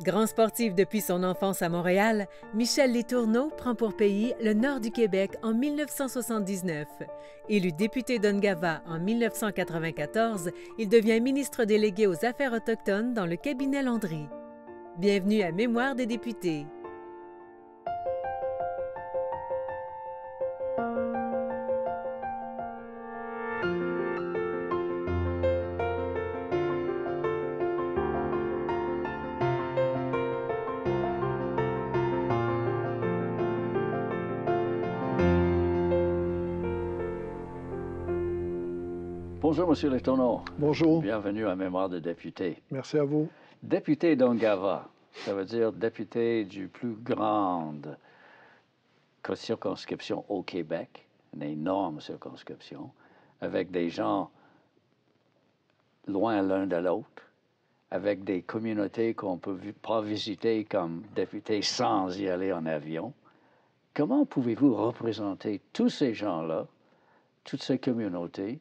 Grand sportif depuis son enfance à Montréal, Michel Letourneau prend pour pays le nord du Québec en 1979. Élu député d'Ungava en 1994, il devient ministre délégué aux Affaires autochtones dans le cabinet Landry. Bienvenue à Mémoire des députés. Bonjour, M. Letourneau. Bonjour. Bienvenue à Mémoire de député. Merci à vous. Député d'Ungava, ça veut dire député du plus grande circonscription au Québec, une énorme circonscription, avec des gens loin l'un de l'autre, avec des communautés qu'on ne peut pas visiter comme député sans y aller en avion. Comment pouvez-vous représenter tous ces gens-là, toutes ces communautés,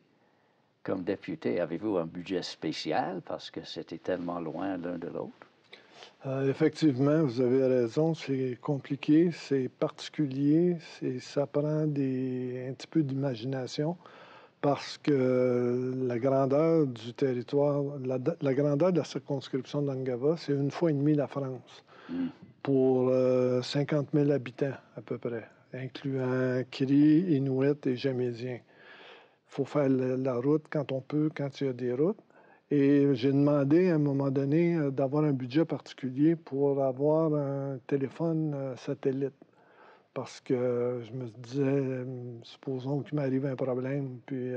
comme député? Avez-vous un budget spécial parce que c'était tellement loin l'un de l'autre? Effectivement, vous avez raison, c'est compliqué, c'est particulier, ça prend un petit peu d'imagination parce que la grandeur du territoire, la grandeur de la circonscription d'Ungava, c'est 1,5 fois la France pour 50 000 habitants à peu près, incluant Cris, Inuits et Jamésiens. Il faut faire la route quand on peut, quand il y a des routes. Et j'ai demandé à un moment donné d'avoir un budget particulier pour avoir un téléphone satellite. Parce que je me disais, supposons qu'il m'arrive un problème, puis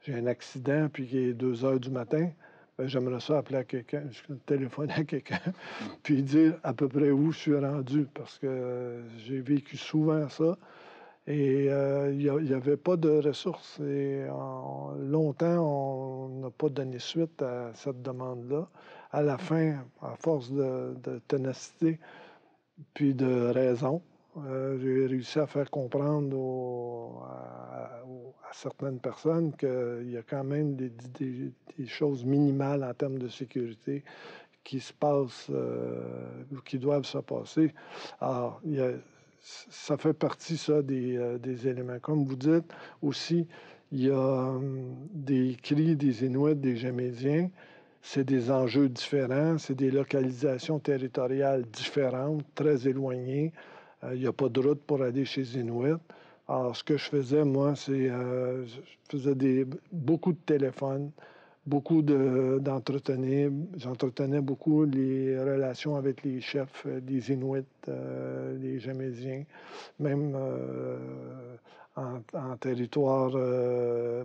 j'ai un accident, puis qu'il est 2 heures du matin, ben, j'aimerais ça appeler à quelqu'un, téléphoner à quelqu'un, puis dire à peu près où je suis rendu. Parce que j'ai vécu souvent ça. Et il n'y avait pas de ressources. Et longtemps, on n'a pas donné suite à cette demande-là. À la fin, à force de ténacité puis de raison, j'ai réussi à faire comprendre à certaines personnes qu'il y a quand même des choses minimales en termes de sécurité qui se passent, qui doivent se passer. Alors, ça fait partie, ça, des éléments. Comme vous dites, aussi, il y a des Cris, des Inuits, des Jamésiens. C'est des enjeux différents, c'est des localisations territoriales différentes, très éloignées. Il n'y a pas de route pour aller chez les Inuits. Alors, ce que je faisais, moi, c'est je faisais beaucoup de téléphones, beaucoup j'entretenais beaucoup les relations avec les chefs des Inuits, les Jamésiens, même en territoire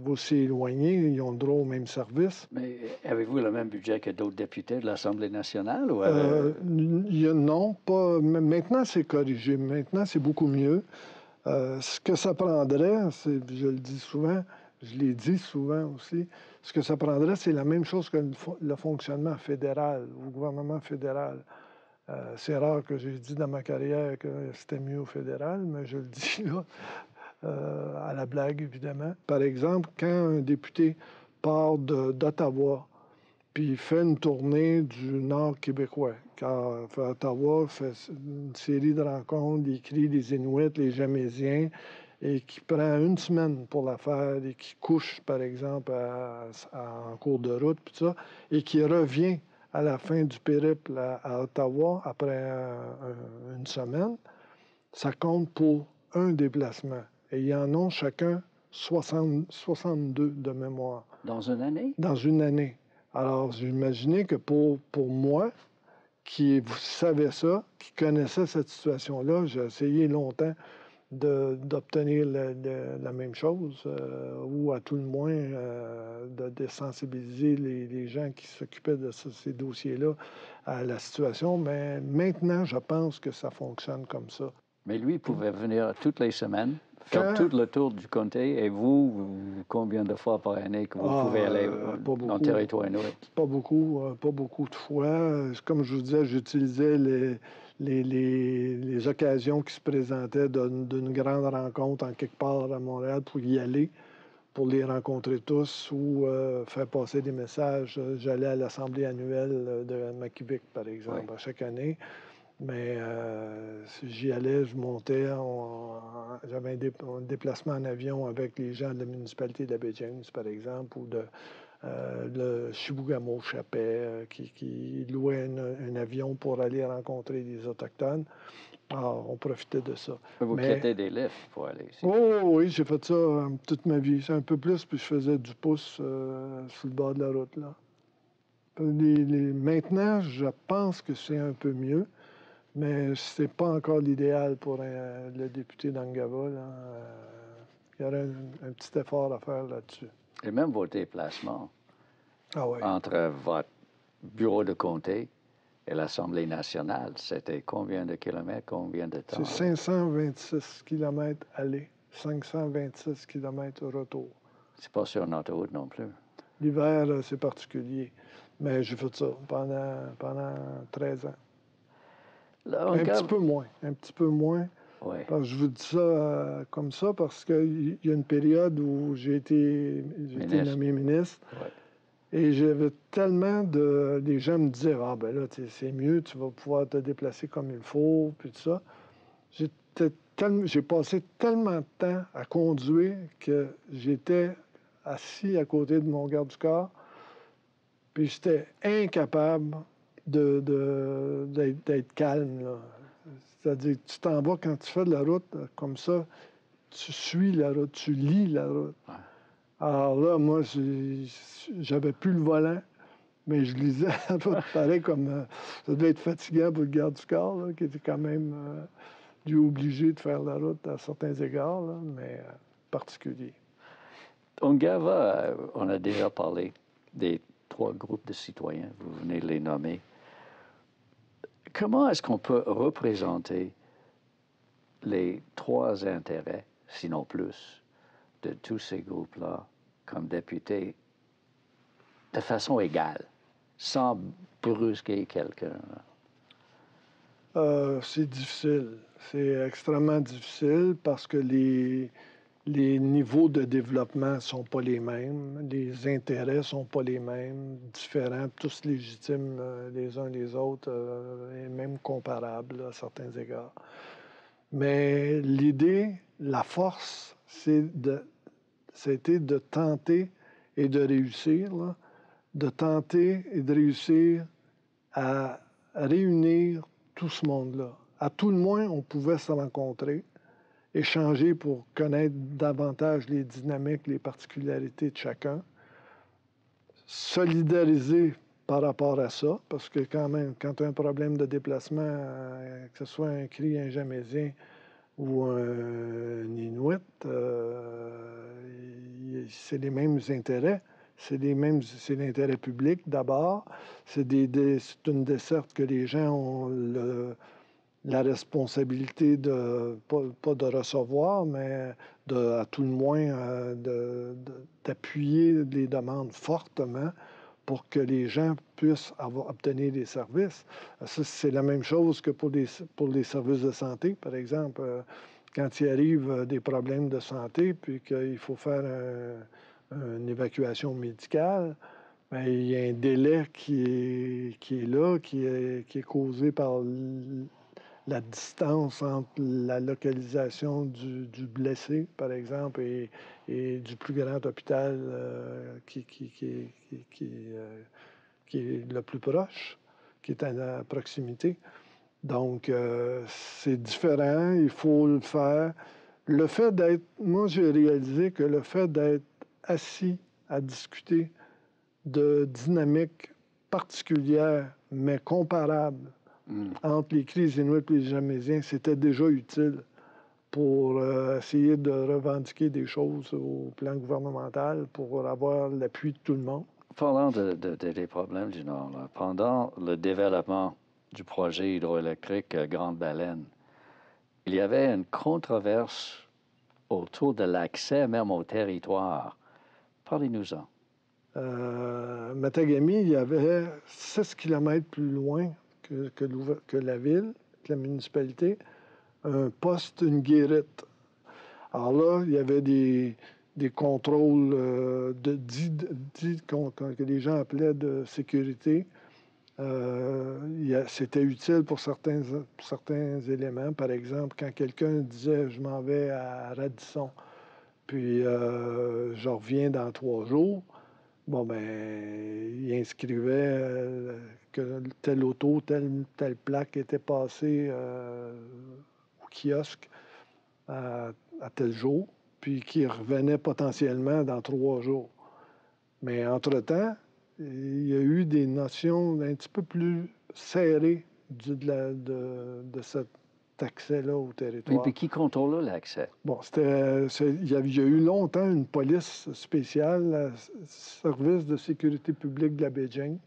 aussi éloigné, ils ont le droit au même service. Mais avez-vous le même budget que d'autres députés de l'Assemblée nationale? Ou non, pas. Maintenant, c'est corrigé. Maintenant, c'est beaucoup mieux. Ce que ça prendrait, je le dis souvent, je l'ai dit souvent aussi, ce que ça prendrait, c'est la même chose que le fonctionnement fédéral, au gouvernement fédéral. C'est rare que j'ai dit dans ma carrière que c'était mieux au fédéral, mais je le dis là, à la blague, évidemment. Par exemple, quand un député part d'Ottawa, puis il fait une tournée du Nord québécois, car Ottawa fait une série de rencontres, il écrit les Inuits, les Jamésiens, et qui prend 1 semaine pour la faire et qui couche, par exemple, en cours de route, puis ça, et qui revient à la fin du périple à Ottawa après 1 semaine, ça compte pour un déplacement. Et ils en ont chacun 62 de mémoire. Dans une année? Dans une année. Alors, j'imaginais que pour moi, qui savais ça, qui connaissait cette situation-là, j'ai essayé longtemps d'obtenir la même chose, ou à tout le moins de sensibiliser les gens qui s'occupaient de ces dossiers-là à la situation. Mais maintenant, je pense que ça fonctionne comme ça. Mais lui, il pouvait venir toutes les semaines, faire tout le tour du comté, et vous, combien de fois par année que vous pouvez aller dans le territoire inuit? Pas beaucoup de fois. Comme je vous disais, j'utilisais les occasions qui se présentaient d'une grande rencontre en quelque part à Montréal pour y aller, pour les rencontrer tous ou faire passer des messages. J'allais à l'Assemblée annuelle de Makivik, par exemple, Oui. à chaque année. Mais si j'y allais, je montais, j'avais un déplacement en avion avec les gens de la municipalité d'Abidjan, par exemple, ou de le Chibougamau-Chapais, qui louait un avion pour aller rencontrer des Autochtones. Alors, on profitait de ça. Vous Mais, quittez des lifts pour aller ici. oh oui, j'ai fait ça toute ma vie. C'est un peu plus, puis je faisais du pouce sur le bord de la route, là. Maintenant, je pense que c'est un peu mieux. Mais c'est pas encore l'idéal pour le député d'Angava. Il y aurait un petit effort à faire là-dessus. Et même vos déplacements Ah oui. entre votre bureau de comté et l'Assemblée nationale, c'était combien de kilomètres, combien de temps? C'est 526 km aller, 526 km retour. C'est pas sur une autoroute non plus. L'hiver, c'est particulier. Mais j'ai fait ça pendant 13 ans. Là, Un petit peu moins. Oui. Parce que je vous dis ça comme ça parce qu'il y a une période où j'ai été nommé ministre. Oui. Et j'avais tellement de... Les gens me disaient, ah ben là, c'est mieux, tu vas pouvoir te déplacer comme il faut, puis tout ça. J'ai passé tellement de temps à conduire que j'étais assis à côté de mon garde du corps, puis j'étais incapable d'être calme, là. C'est-à-dire que tu t'en vas quand tu fais de la route comme ça, tu suis la route, tu lis la route. Ouais. Alors là, moi, j'avais plus le volant, mais je lisais la route pareil comme... ça devait être fatigant pour le garde du corps, là, qui était quand même dû obligé de faire la route à certains égards, là, mais particulier. Ungava, on a déjà parlé des 3 groupes de citoyens, vous venez de les nommer. Comment est-ce qu'on peut représenter les 3 intérêts, sinon plus, de tous ces groupes-là comme députés de façon égale, sans brusquer quelqu'un? C'est difficile. C'est extrêmement difficile parce que les niveaux de développement ne sont pas les mêmes, les intérêts ne sont pas les mêmes, différents, tous légitimes les uns les autres, et même comparables à certains égards. Mais l'idée, la force, c'était de tenter et de réussir, là, de tenter et de réussir à réunir tout ce monde-là. À tout le moins, on pouvait se rencontrer, échanger pour connaître davantage les dynamiques, les particularités de chacun, solidariser par rapport à ça, parce que quand même, quand tu as un problème de déplacement, que ce soit un Cri, un Jamésien ou un Inuit, c'est les mêmes intérêts. C'est l'intérêt public d'abord. C'est une desserte que les gens ont la responsabilité de, pas de recevoir, mais à tout le moins d'appuyer les demandes fortement pour que les gens puissent obtenir des services. Ça, c'est la même chose que pour les services de santé, par exemple. Quand il arrive des problèmes de santé, puis qu'il faut faire une évacuation médicale, bien, il y a un délai qui est là, qui est causé par la distance entre la localisation du blessé, par exemple, et du plus grand hôpital qui est le plus proche, qui est à proximité. Donc, c'est différent, il faut le faire. Moi, j'ai réalisé que le fait d'être assis à discuter de dynamiques particulières, mais comparables, entre les Cris Inuits et les Jamésiens, c'était déjà utile pour essayer de revendiquer des choses au plan gouvernemental pour avoir l'appui de tout le monde. Parlant des problèmes du Nord, là, pendant le développement du projet hydroélectrique Grande Baleine, il y avait une controverse autour de l'accès même au territoire. Parlez-nous-en. Matagami, il y avait 6 km plus loin que la ville, que la municipalité, un poste, une guérite. Alors là, il y avait des contrôles que les gens appelaient de sécurité. C'était utile pour certains éléments. Par exemple, quand quelqu'un disait « je m'en vais à Radisson, puis je reviens dans 3 jours », bon, ben, il inscrivait que telle auto, telle plaque était passée au kiosque à tel jour, puis qui revenait potentiellement dans 3 jours. Mais entre-temps, il y a eu des notions un petit peu plus serrées de cet accès-là au Oui, territoire. puis qui contrôle l'accès? Bon, il y a eu longtemps une police spéciale, le Service de sécurité publique de la baie James,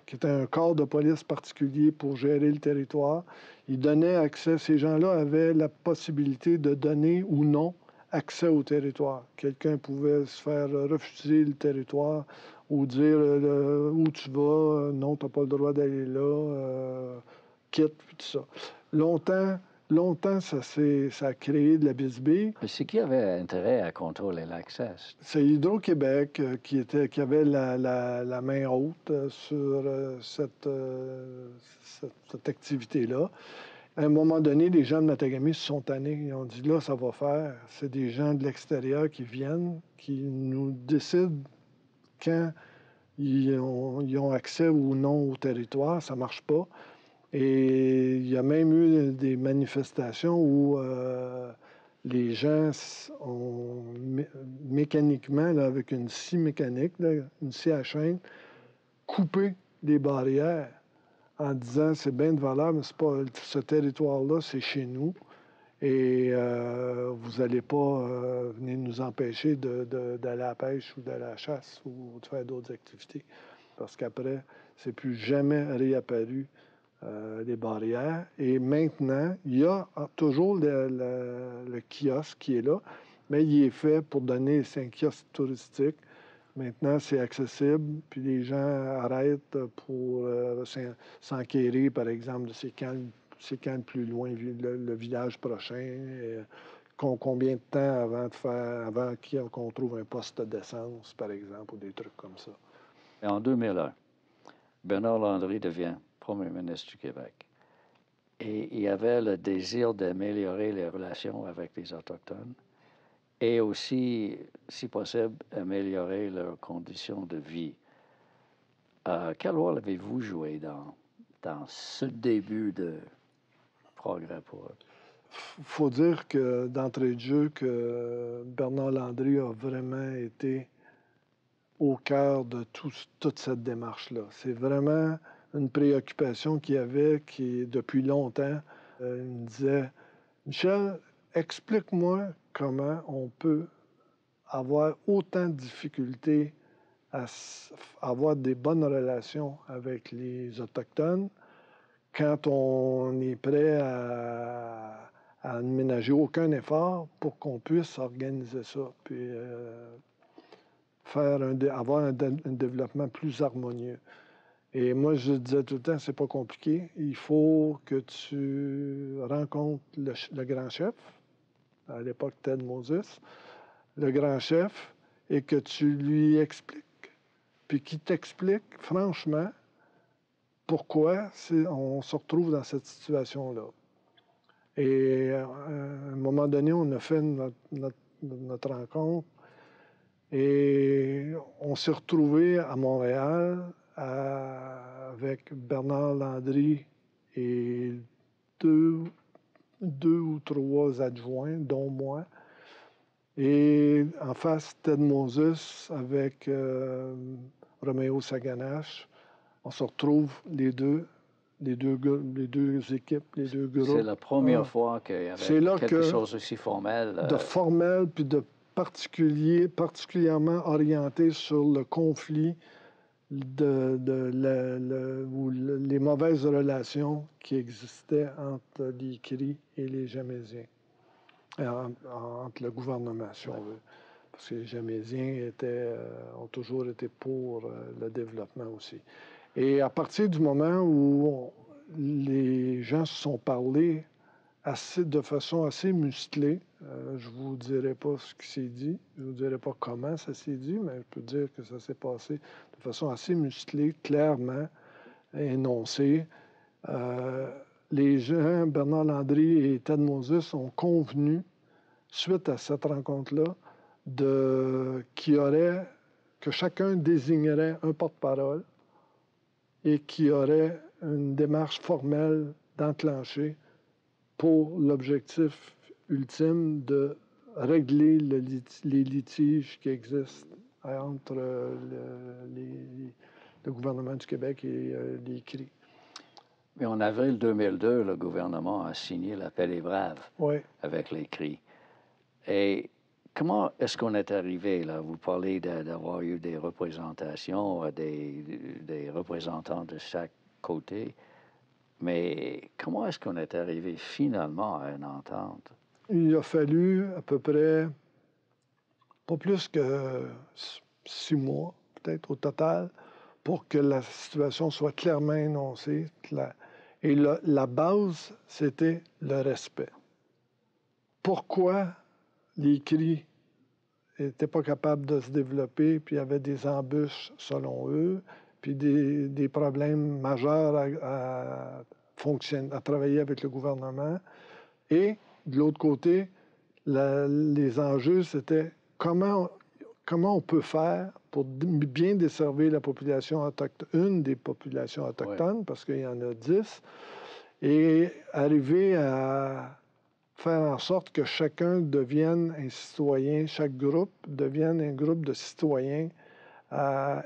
qui était un corps de police particulier pour gérer le territoire. Il donnait accès, ces gens-là avaient la possibilité de donner ou non accès au territoire. Quelqu'un pouvait se faire refuser le territoire ou dire où tu vas, non, tu n'as pas le droit d'aller là, quitte, puis tout ça. Longtemps, ça a créé de la bisbille. Mais c'est qui avait intérêt à contrôler l'accès? C'est Hydro-Québec qui avait la main haute sur cette activité-là. À un moment donné, les gens de Matagami se sont tannés. Ils ont dit, là, ça va faire. C'est des gens de l'extérieur qui viennent, qui nous décident quand ils ont accès ou non au territoire. Ça ne marche pas. Et il y a même eu des manifestations où les gens ont mécaniquement, là, avec une scie mécanique, là, une scie à chaîne, coupé les barrières en disant c'est bien de valeur, mais c'est pas ce territoire-là, c'est chez nous. Et vous n'allez pas venir nous empêcher d'aller à la pêche ou d'aller à la chasse ou de faire d'autres activités. Parce qu'après, c'est plus jamais réapparu les barrières. Et maintenant, il y a toujours le kiosque qui est là, mais il est fait pour donner, c'est un kiosque touristique. Maintenant, c'est accessible, puis les gens arrêtent pour s'enquérir, par exemple, de c'est quand le plus loin, le village prochain, combien de temps avant qu'on trouve un poste d'essence, par exemple, ou des trucs comme ça. Et en 2001, Bernard Landry devient Premier ministre du Québec. Et il avait le désir d'améliorer les relations avec les Autochtones et aussi, si possible, améliorer leurs conditions de vie. Quel rôle avez-vous joué dans ce début de progrès pour eux? Il faut dire que d'entrée de jeu, que Bernard Landry a vraiment été au cœur de toute cette démarche-là. C'est vraiment une préoccupation qu'il avait depuis longtemps. Il me disait, Michel, explique-moi comment on peut avoir autant de difficultés à avoir des bonnes relations avec les Autochtones quand on est prêt à ne ménager aucun effort pour qu'on puisse organiser ça, puis avoir un développement plus harmonieux. Et moi, je disais tout le temps, c'est pas compliqué. Il faut que tu rencontres le grand chef, à l'époque Ted Moses, le grand chef, et que tu lui expliques, puis qu'il t'explique franchement pourquoi on se retrouve dans cette situation-là. Et à un moment donné, on a fait notre rencontre et on s'est retrouvé à Montréal avec Bernard Landry et deux ou trois adjoints, dont moi. Et en face, Ted Moses avec Roméo Saganache. On se retrouve les deux équipes, les deux groupes. C'est la première fois qu'il y avait quelque chose aussi formel. De formel, puis de particulièrement orienté sur le conflit ou les mauvaises relations qui existaient entre les Cris et les Jamésiens, entre le gouvernement, si on veut. Parce que les Jamésiens ont toujours été pour le développement aussi. Et à partir du moment où les gens se sont parlé de façon assez musclée. Je ne vous dirai pas ce qui s'est dit, je ne vous dirai pas comment ça s'est dit, mais je peux dire que ça s'est passé de façon assez musclée, clairement énoncée. Les gens, Bernard Landry et Ted Moses, ont convenu, suite à cette rencontre-là, que chacun désignerait un porte-parole et qu'il y aurait une démarche formelle d'enclencher pour l'objectif ultime de régler les litiges qui existent entre le gouvernement du Québec et les CRI. Mais en avril 2002, le gouvernement a signé la paix des braves avec les CRI. Et comment est-ce qu'on est arrivé là? Vous parlez d'avoir eu des représentations, des représentants de chaque côté. Mais comment est-ce qu'on est arrivé finalement à une entente? Il a fallu à peu près, pas plus que 6 mois, peut-être au total, pour que la situation soit clairement énoncée. Et la base, c'était le respect. Pourquoi les CRI n'étaient pas capables de se développer, puis il y avait des embûches, selon eux, puis des problèmes majeurs à travailler avec le gouvernement. Et, de l'autre côté, les enjeux, c'était comment on peut faire pour bien desservir la population autochtone, une des populations autochtones, parce qu'il y en a 10, et arriver à faire en sorte que chacun devienne un citoyen, chaque groupe devienne un groupe de citoyens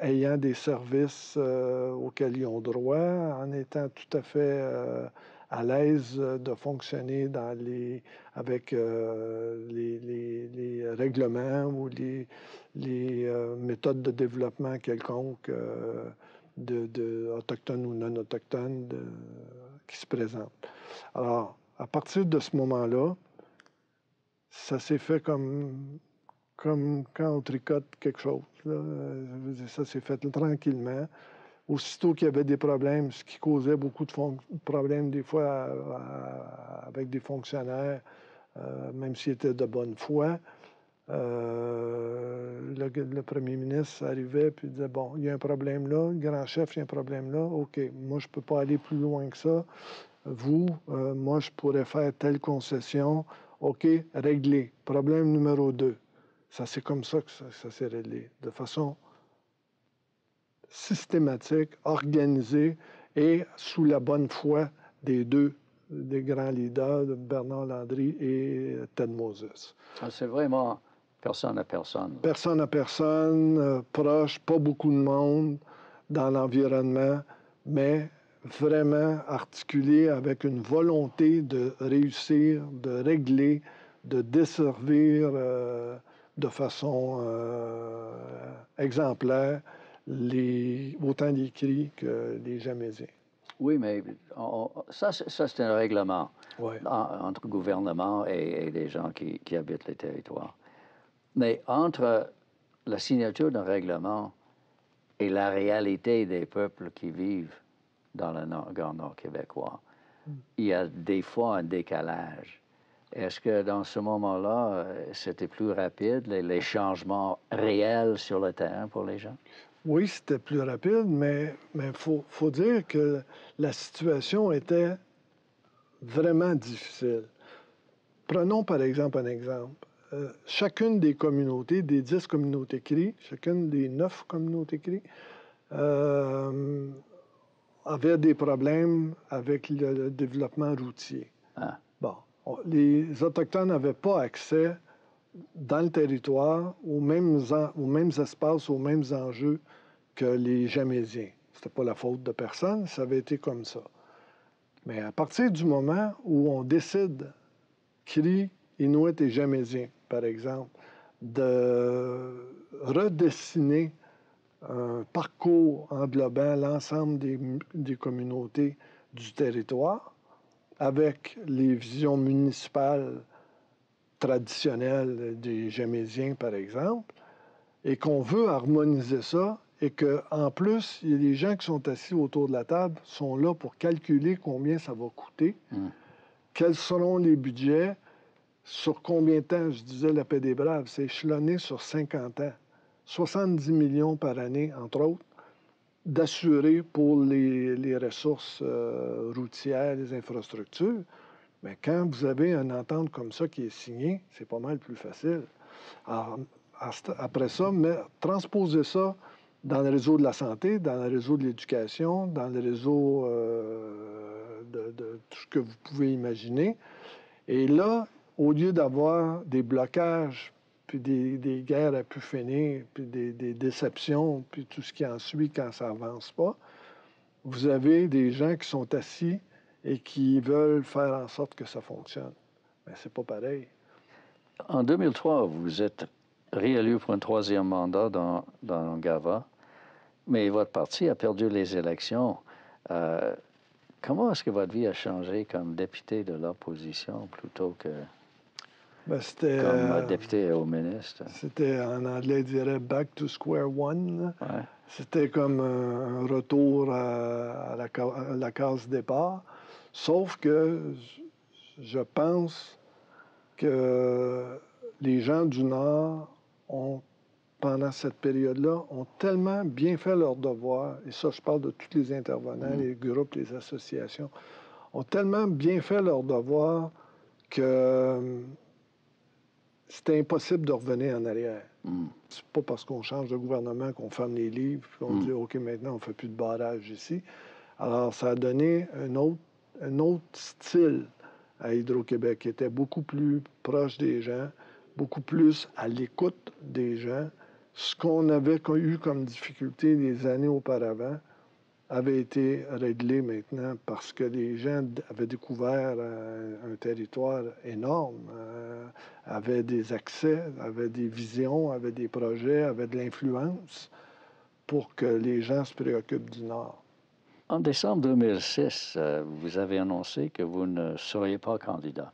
ayant des services auxquels ils ont droit, en étant tout à fait à l'aise de fonctionner avec les règlements ou les méthodes de développement quelconques autochtones ou non autochtones qui se présentent. Alors, à partir de ce moment-là, ça s'est fait comme quand on tricote quelque chose. Là. Ça s'est fait tranquillement. Aussitôt qu'il y avait des problèmes, ce qui causait beaucoup de problèmes des fois avec des fonctionnaires, même s'ils étaient de bonne foi, le premier ministre arrivait et disait, bon, il y a un problème là, le grand chef, il y a un problème là, OK, moi je ne peux pas aller plus loin que ça. Moi je pourrais faire telle concession, OK, réglé. Problème numéro 2. Ça, c'est comme ça que ça s'est réglé, de façon systématique, organisée et sous la bonne foi des grands leaders, Bernard Landry et Ted Moses. C'est vraiment personne à personne. Là. Personne à personne, proche, pas beaucoup de monde dans l'environnement, mais vraiment articulé avec une volonté de réussir, de régler, de desservir de façon exemplaire autant les CRI que les Jamésiens. Oui, mais ça c'est un règlement entre gouvernement et des gens qui habitent les territoires. Mais entre la signature d'un règlement et la réalité des peuples qui vivent dans le Grand Nord québécois, il y a des fois un décalage. Est-ce que dans ce moment-là, c'était plus rapide, les changements réels sur le terrain pour les gens? Oui, c'était plus rapide, mais faut dire que la situation était vraiment difficile. Prenons par exemple un exemple. Chacune des communautés, des 10 communautés CRI, chacune des 9 communautés CRI, avait des problèmes avec le développement routier. Ah. Bon, les Autochtones n'avaient pas accès dans le territoire aux mêmes espaces, aux mêmes enjeux que les Jamésiens. C'était pas la faute de personne, ça avait été comme ça. Mais à partir du moment où on décide, CRI, Inuit et Jamésiens, par exemple, de redessiner un parcours englobant l'ensemble des communautés du territoire, avec les visions municipales traditionnelles des Jamésiens, par exemple, et qu'on veut harmoniser ça, et qu'en plus, il y a des gens qui sont assis autour de la table, sont là pour calculer combien ça va coûter. quels seront les budgets, sur combien de temps, je disais la paix des braves, c'est échelonné sur 50 ans. 70 millions par année, entre autres, d'assurer pour les ressources routières, les infrastructures. Mais quand vous avez une entente comme ça qui est signée, c'est pas mal plus facile. Alors, après ça, transposer ça dans le réseau de la santé, dans le réseau de l'éducation, dans le réseau de tout ce que vous pouvez imaginer. Et là, au lieu d'avoir des blocages, puis des guerres à pu finir, puis des déceptions, puis tout ce qui en suit quand ça avance pas, vous avez des gens qui sont assis et qui veulent faire en sorte que ça fonctionne. Mais c'est pas pareil. En 2003, vous êtes réélu pour un troisième mandat dans Gava, mais votre parti a perdu les élections. Comment est-ce que votre vie a changé comme député de l'opposition plutôt que comme député au ministre? C'était, en anglais, je dirais « back to square one ». Ouais. C'était comme un retour à la case départ, sauf que je pense que les gens du Nord ont, pendant cette période-là, ont tellement bien fait leur devoir, et ça, je parle de tous les intervenants, les groupes, les associations, ont tellement bien fait leur devoir que c'était impossible de revenir en arrière. C'est pas parce qu'on change de gouvernement qu'on ferme les livres et qu'on dit « OK, maintenant, on ne fait plus de barrage ici ». Alors, ça a donné un autre style à Hydro-Québec, qui était beaucoup plus proche des gens, beaucoup plus à l'écoute des gens. Ce qu'on avait eu comme difficulté les années auparavant avait été réglé maintenant parce que les gens avaient découvert un territoire énorme, avaient des accès, avaient des visions, avaient des projets, avaient de l'influence pour que les gens se préoccupent du Nord. En décembre 2006, vous avez annoncé que vous ne seriez pas candidat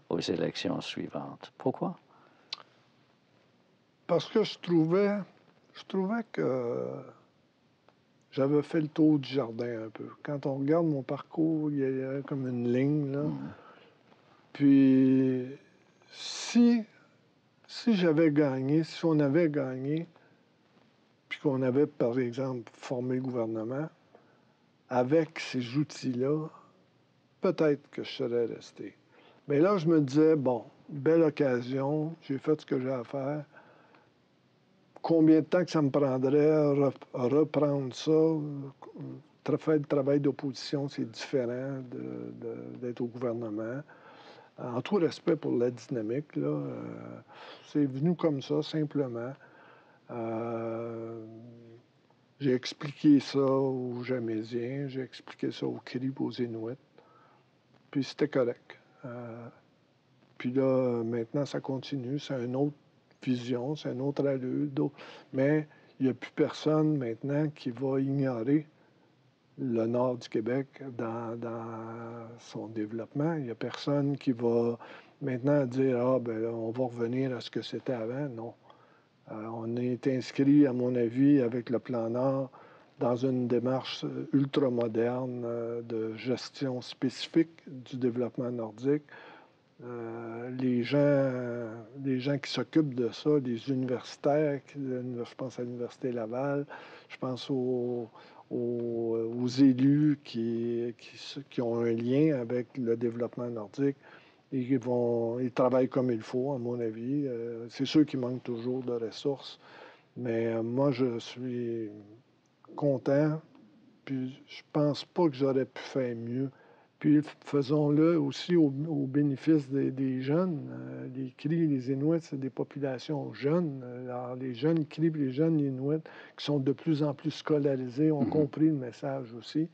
aux élections suivantes. Pourquoi? Parce que je trouvais que j'avais fait le tour du jardin un peu. Quand on regarde mon parcours, il y a comme une ligne, là. Puis, si j'avais gagné, si on avait gagné, puis qu'on avait, par exemple, formé le gouvernement, avec ces outils-là, peut-être que je serais resté. Mais là, je me disais, bon, belle occasion, j'ai fait ce que j'ai à faire. Combien de temps que ça me prendrait à reprendre ça? Faire le travail d'opposition, c'est différent d'être au gouvernement. En tout respect pour la dynamique, là, c'est venu comme ça, simplement. J'ai expliqué ça aux Jamésiens, j'ai expliqué ça aux Cribs, aux Inuits, puis c'était correct. Puis là, maintenant, ça continue, c'est une autre vision, c'est une autre allure, mais il n'y a plus personne maintenant qui va ignorer le nord du Québec dans son développement. Il n'y a personne qui va maintenant dire « Ah, ben on va revenir à ce que c'était avant ». Non. On est inscrit, à mon avis, avec le Plan Nord, dans une démarche ultramoderne de gestion spécifique du développement nordique. Les gens qui s'occupent de ça, les universitaires, je pense à l'Université Laval, je pense aux élus qui ont un lien avec le développement nordique. Ils travaillent comme il faut, à mon avis. C'est sûr qu'il manque toujours de ressources, mais moi, je suis content, puis je pense pas que j'aurais pu faire mieux. Puis faisons-le aussi au bénéfice des jeunes. Les Cris, les Inuits, c'est des populations jeunes. Alors, les jeunes Cris, les jeunes Inuits, qui sont de plus en plus scolarisés, ont compris le message aussi.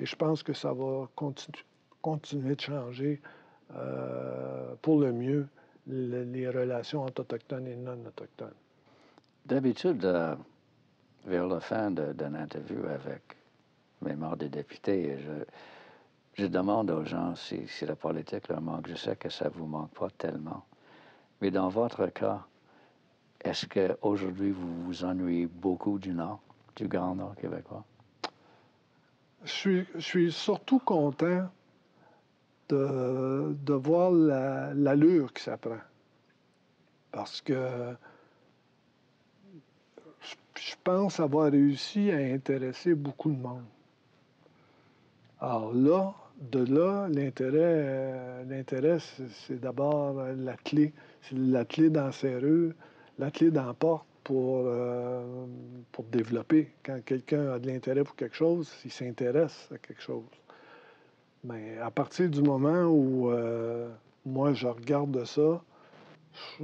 Et je pense que ça va continuer de changer pour le mieux les relations entre Autochtones et non-Autochtones. D'habitude, vers la fin d'une interview avec mes membres des députés, je demande aux gens si la politique leur manque. Je sais que ça ne vous manque pas tellement. Mais dans votre cas, est-ce qu'aujourd'hui, vous vous ennuyez beaucoup du Nord, du Grand Nord québécois? Je suis surtout content de voir l'allure que ça prend. Parce que je pense avoir réussi à intéresser beaucoup de monde. Alors là, de là, l'intérêt, c'est d'abord la clé. C'est la clé dans la serrure, la clé dans la porte pour développer. Quand quelqu'un a de l'intérêt pour quelque chose, il s'intéresse à quelque chose. Mais à partir du moment où moi, je regarde ça,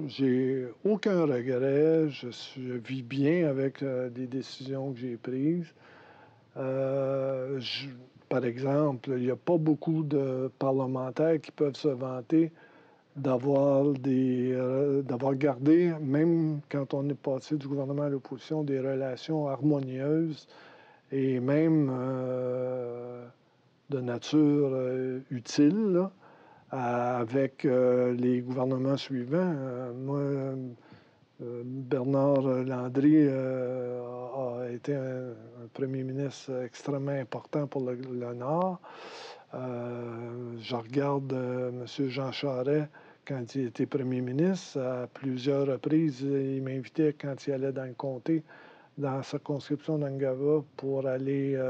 j'ai aucun regret. Je vis bien avec les décisions que j'ai prises. Par exemple, il n'y a pas beaucoup de parlementaires qui peuvent se vanter d'avoir gardé, même quand on est passé du gouvernement à l'opposition, des relations harmonieuses et même de nature utile là, avec les gouvernements suivants. Bernard Landry a été un premier ministre extrêmement important pour le Nord. Je regarde M. Jean Charest quand il était premier ministre. À plusieurs reprises, il m'invitait quand il allait dans le comté, dans la circonscription d'Angava, pour aller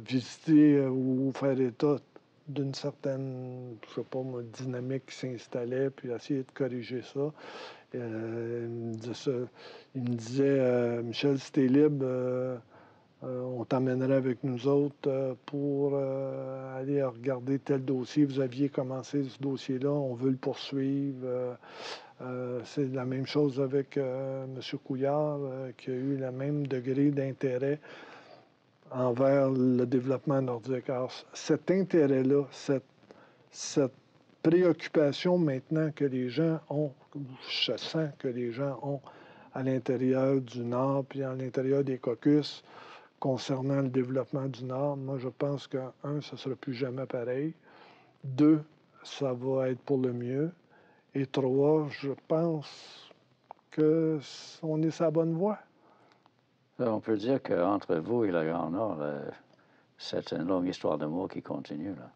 visiter ou faire état d'une certaine, je sais pas moi, dynamique qui s'installait, puis essayer de corriger ça. Il me disait Michel, si t'es libre, on t'emmènerait avec nous autres pour aller regarder tel dossier. Vous aviez commencé ce dossier-là, on veut le poursuivre. C'est la même chose avec M. Couillard, qui a eu le même degré d'intérêt envers le développement nordique. Alors, cet intérêt-là, cette préoccupation maintenant que les gens ont, je sens que les gens ont à l'intérieur du Nord, puis à l'intérieur des caucus, concernant le développement du Nord, moi, je pense que, un, ça ne sera plus jamais pareil. Deux, ça va être pour le mieux. Et trois, je pense qu'on est sur la bonne voie. On peut dire qu'entre vous et le Grand Nord, c'est une longue histoire d'amour qui continue, là.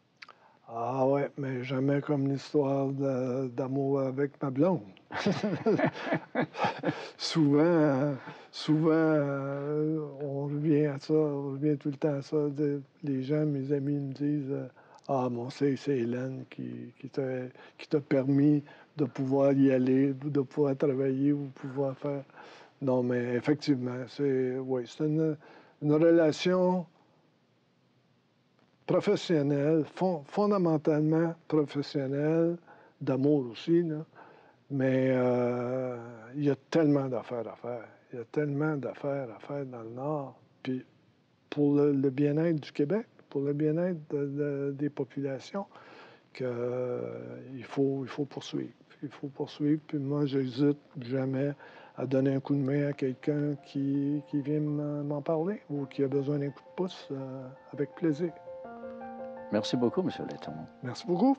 Ah ouais, mais jamais comme l'histoire d'amour avec ma blonde. Souvent, on revient à ça, on revient tout le temps à ça. Les gens, mes amis me disent ah, bon, c'est Hélène qui t'a permis de pouvoir y aller, de pouvoir travailler ou pouvoir faire. Non, mais effectivement, c'est une relation professionnelle, fondamentalement professionnelle, d'amour aussi, là. Mais il y a tellement d'affaires à faire. Il y a tellement d'affaires à faire dans le Nord. Puis pour le bien-être du Québec, pour le bien-être des populations, qu'il faut poursuivre. Il faut poursuivre. Puis moi, j'hésite jamais à donner un coup de main à quelqu'un qui vient m'en parler ou qui a besoin d'un coup de pouce, avec plaisir. Merci beaucoup, M. Letton. Merci beaucoup.